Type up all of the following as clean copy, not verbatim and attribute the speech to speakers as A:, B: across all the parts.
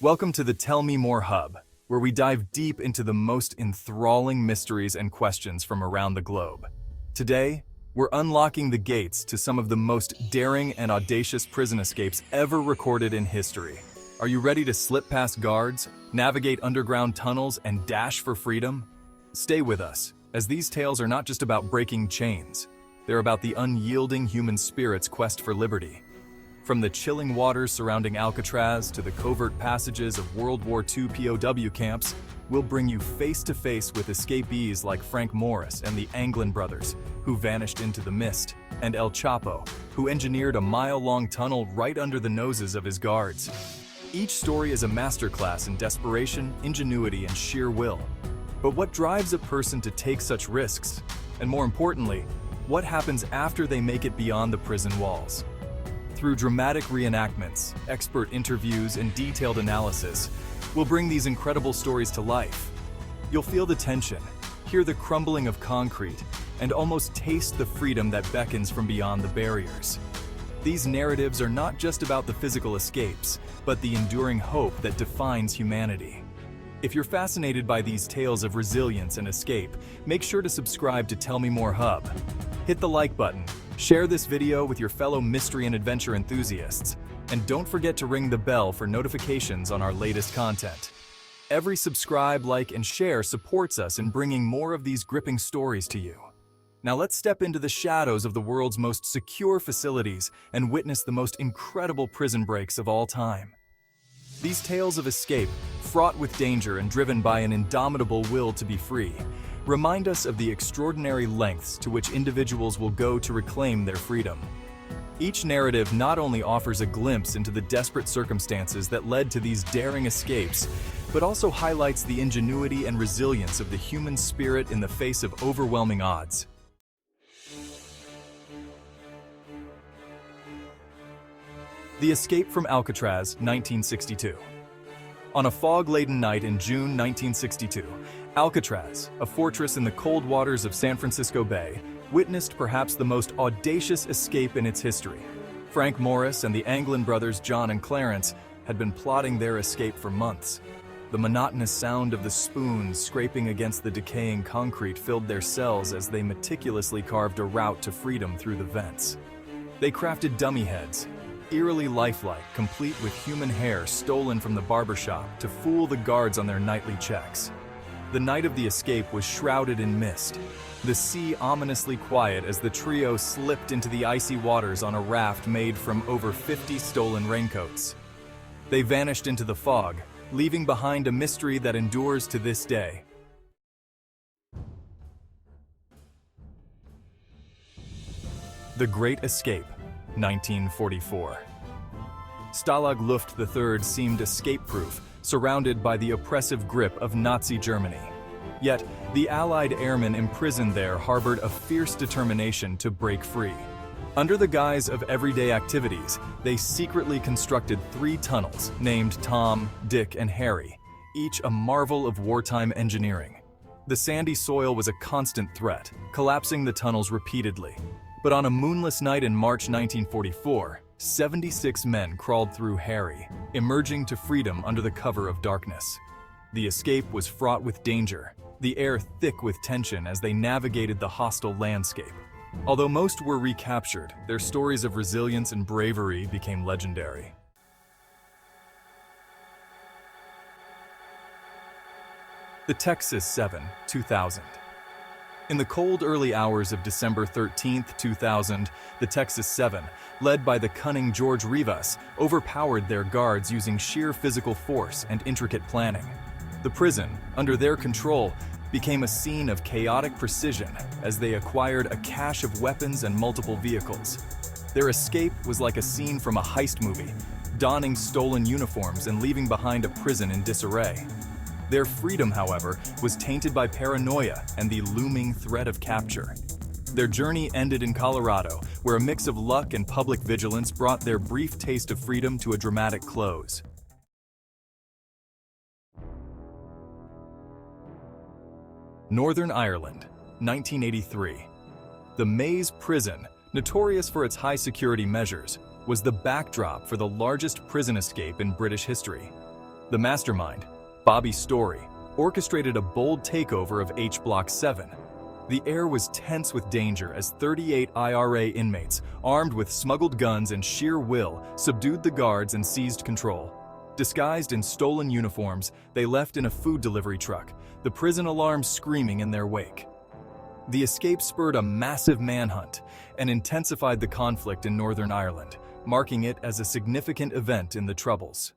A: Welcome to the Tell Me More Hub, where we dive deep into the most enthralling mysteries and questions from around the globe. Today, we're unlocking the gates to some of the most daring and audacious prison escapes ever recorded in history. Are you ready to slip past guards, navigate underground tunnels, and dash for freedom? Stay with us, as these tales are not just about breaking chains. They're about the unyielding human spirit's quest for liberty. From the chilling waters surrounding Alcatraz to the covert passages of World War II POW camps, we'll bring you face-to-face with escapees like Frank Morris and the Anglin brothers, who vanished into the mist, and El Chapo, who engineered a mile-long tunnel right under the noses of his guards. Each story is a masterclass in desperation, ingenuity, and sheer will. But what drives a person to take such risks? And more importantly, what happens after they make it beyond the prison walls? Through dramatic reenactments, expert interviews, and detailed analysis, we'll bring these incredible stories to life. You'll feel the tension, hear the crumbling of concrete, and almost taste the freedom that beckons from beyond the barriers. These narratives are not just about the physical escapes, but the enduring hope that defines humanity. If you're fascinated by these tales of resilience and escape, make sure to subscribe to Tell Me More Hub. Hit the like button, share this video with your fellow mystery and adventure enthusiasts, and don't forget to ring the bell for notifications on our latest content. Every subscribe, like, and share supports us in bringing more of these gripping stories to you. Now let's step into the shadows of the world's most secure facilities and witness the most incredible prison breaks of all time. These tales of escape, fraught with danger and driven by an indomitable will to be free, remind us of the extraordinary lengths to which individuals will go to reclaim their freedom. Each narrative not only offers a glimpse into the desperate circumstances that led to these daring escapes, but also highlights the ingenuity and resilience of the human spirit in the face of overwhelming odds. The Escape from Alcatraz, 1962. On a fog-laden night in June 1962, Alcatraz, a fortress in the cold waters of San Francisco Bay, witnessed perhaps the most audacious escape in its history. Frank Morris and the Anglin brothers John and Clarence had been plotting their escape for months. The monotonous sound of the spoons scraping against the decaying concrete filled their cells as they meticulously carved a route to freedom through the vents. They crafted dummy heads, eerily lifelike, complete with human hair stolen from the barbershop to fool the guards on their nightly checks. The night of the escape was shrouded in mist, the sea ominously quiet as the trio slipped into the icy waters on a raft made from over 50 stolen raincoats. They vanished into the fog, leaving behind a mystery that endures to this day. The Great Escape, 1944. Stalag Luft III seemed escape-proof, surrounded by the oppressive grip of Nazi Germany. Yet, the Allied airmen imprisoned there harbored a fierce determination to break free. Under the guise of everyday activities, they secretly constructed 3 tunnels named Tom, Dick, and Harry, each a marvel of wartime engineering. The sandy soil was a constant threat, collapsing the tunnels repeatedly. But on a moonless night in March 1944, 76 men crawled through Harry, emerging to freedom under the cover of darkness. The escape was fraught with danger, the air thick with tension as they navigated the hostile landscape. Although most were recaptured, their stories of resilience and bravery became legendary. The Texas 7, 2000. In the cold early hours of December 13, 2000, the Texas 7, led by the cunning George Rivas, overpowered their guards using sheer physical force and intricate planning. The prison, under their control, became a scene of chaotic precision as they acquired a cache of weapons and multiple vehicles. Their escape was like a scene from a heist movie, donning stolen uniforms and leaving behind a prison in disarray. Their freedom, however, was tainted by paranoia and the looming threat of capture. Their journey ended in Colorado, where a mix of luck and public vigilance brought their brief taste of freedom to a dramatic close. Northern Ireland, 1983. The Maze Prison, notorious for its high security measures, was the backdrop for the largest prison escape in British history. The mastermind, Bobby Story, orchestrated a bold takeover of H Block 7. The air was tense with danger as 38 IRA inmates, armed with smuggled guns and sheer will, subdued the guards and seized control. Disguised in stolen uniforms, they left in a food delivery truck, the prison alarm screaming in their wake. The escape spurred a massive manhunt and intensified the conflict in Northern Ireland, marking it as a significant event in the Troubles.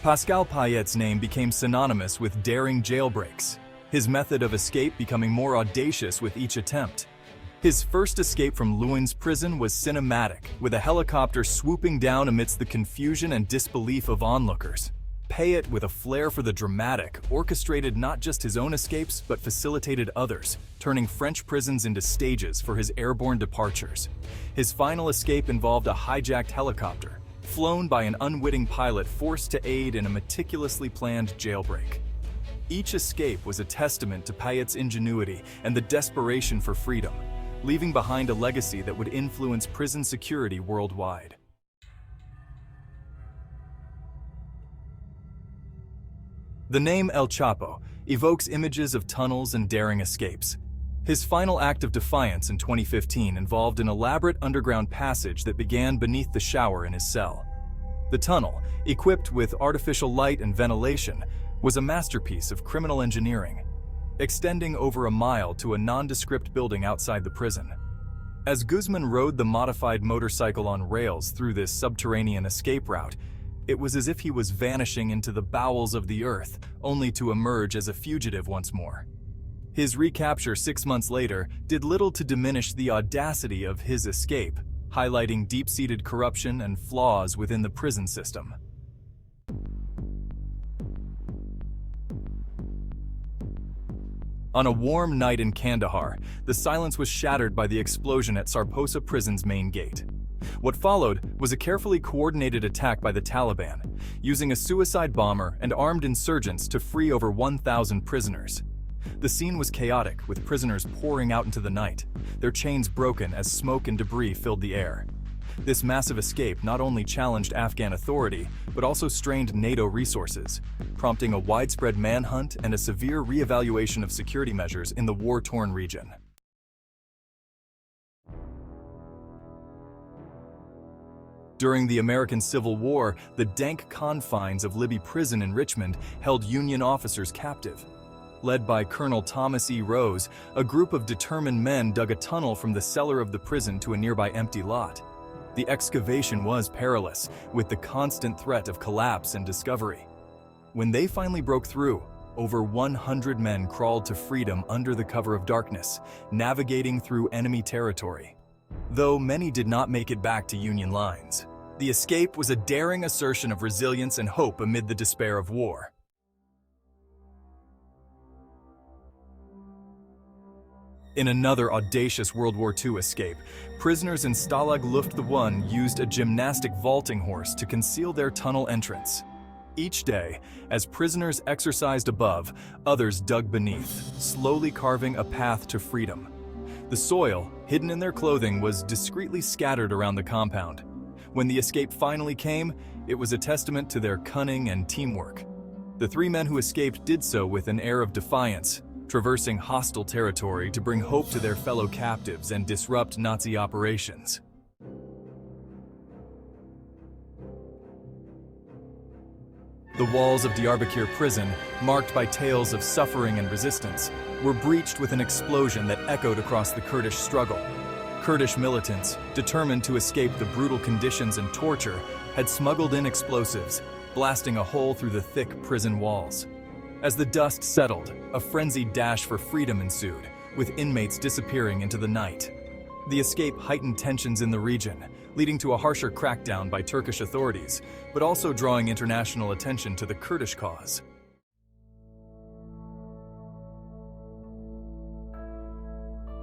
A: Pascal Payet's name became synonymous with daring jailbreaks, his method of escape becoming more audacious with each attempt. His first escape from Luynes prison was cinematic, with a helicopter swooping down amidst the confusion and disbelief of onlookers. Payet, with a flair for the dramatic, orchestrated not just his own escapes but facilitated others, turning French prisons into stages for his airborne departures. His final escape involved a hijacked helicopter, flown by an unwitting pilot forced to aid in a meticulously planned jailbreak. Each escape was a testament to Payet's ingenuity and the desperation for freedom, leaving behind a legacy that would influence prison security worldwide. The name El Chapo evokes images of tunnels and daring escapes. His final act of defiance in 2015 involved an elaborate underground passage that began beneath the shower in his cell. The tunnel, equipped with artificial light and ventilation, was a masterpiece of criminal engineering, extending over a mile to a nondescript building outside the prison. As Guzman rode the modified motorcycle on rails through this subterranean escape route, it was as if he was vanishing into the bowels of the earth, only to emerge as a fugitive once more. His recapture 6 months later did little to diminish the audacity of his escape, highlighting deep-seated corruption and flaws within the prison system. On a warm night in Kandahar, the silence was shattered by the explosion at Sarposa Prison's main gate. What followed was a carefully coordinated attack by the Taliban, using a suicide bomber and armed insurgents to free over 1,000 prisoners. The scene was chaotic, with prisoners pouring out into the night, their chains broken as smoke and debris filled the air. This massive escape not only challenged Afghan authority, but also strained NATO resources, prompting a widespread manhunt and a severe re-evaluation of security measures in the war-torn region. During the American Civil War, the dank confines of Libby prison in Richmond held Union officers captive. Led by Colonel Thomas E. Rose, a group of determined men dug a tunnel from the cellar of the prison to a nearby empty lot. The excavation was perilous, with the constant threat of collapse and discovery. When they finally broke through, over 100 men crawled to freedom under the cover of darkness, navigating through enemy territory. Though many did not make it back to Union lines, the escape was a daring assertion of resilience and hope amid the despair of war. In another audacious World War II escape, prisoners in Stalag Luft I used a gymnastic vaulting horse to conceal their tunnel entrance. Each day, as prisoners exercised above, others dug beneath, slowly carving a path to freedom. The soil, hidden in their clothing, was discreetly scattered around the compound. When the escape finally came, it was a testament to their cunning and teamwork. The 3 men who escaped did so with an air of defiance, traversing hostile territory to bring hope to their fellow captives and disrupt Nazi operations. The walls of Diyarbakir prison, marked by tales of suffering and resistance, were breached with an explosion that echoed across the Kurdish struggle. Kurdish militants, determined to escape the brutal conditions and torture, had smuggled in explosives, blasting a hole through the thick prison walls. As the dust settled, a frenzied dash for freedom ensued, with inmates disappearing into the night. The escape heightened tensions in the region, leading to a harsher crackdown by Turkish authorities, but also drawing international attention to the Kurdish cause.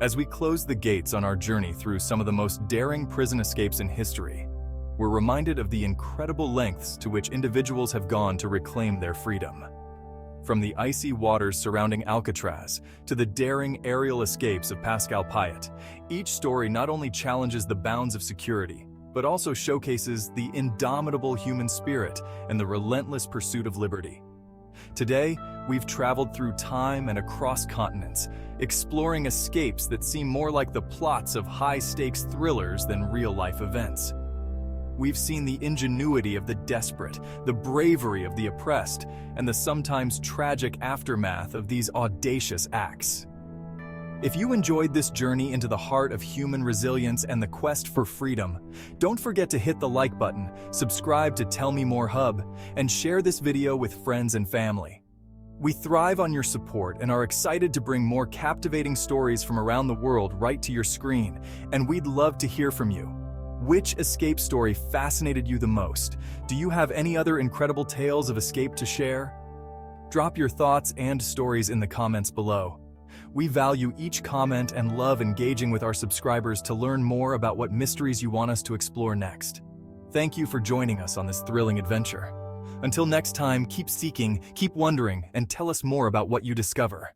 A: As we close the gates on our journey through some of the most daring prison escapes in history, we're reminded of the incredible lengths to which individuals have gone to reclaim their freedom. From the icy waters surrounding Alcatraz to the daring aerial escapes of Pascal Payet, each story not only challenges the bounds of security, but also showcases the indomitable human spirit and the relentless pursuit of liberty. Today, we've traveled through time and across continents, exploring escapes that seem more like the plots of high-stakes thrillers than real-life events. We've seen the ingenuity of the desperate, the bravery of the oppressed, and the sometimes tragic aftermath of these audacious acts. If you enjoyed this journey into the heart of human resilience and the quest for freedom, don't forget to hit the like button, subscribe to Tell Me More Hub, and share this video with friends and family. We thrive on your support and are excited to bring more captivating stories from around the world right to your screen, and we'd love to hear from you. Which escape story fascinated you the most? Do you have any other incredible tales of escape to share? Drop your thoughts and stories in the comments below. We value each comment and love engaging with our subscribers to learn more about what mysteries you want us to explore next. Thank you for joining us on this thrilling adventure. Until next time, keep seeking, keep wondering, and tell us more about what you discover.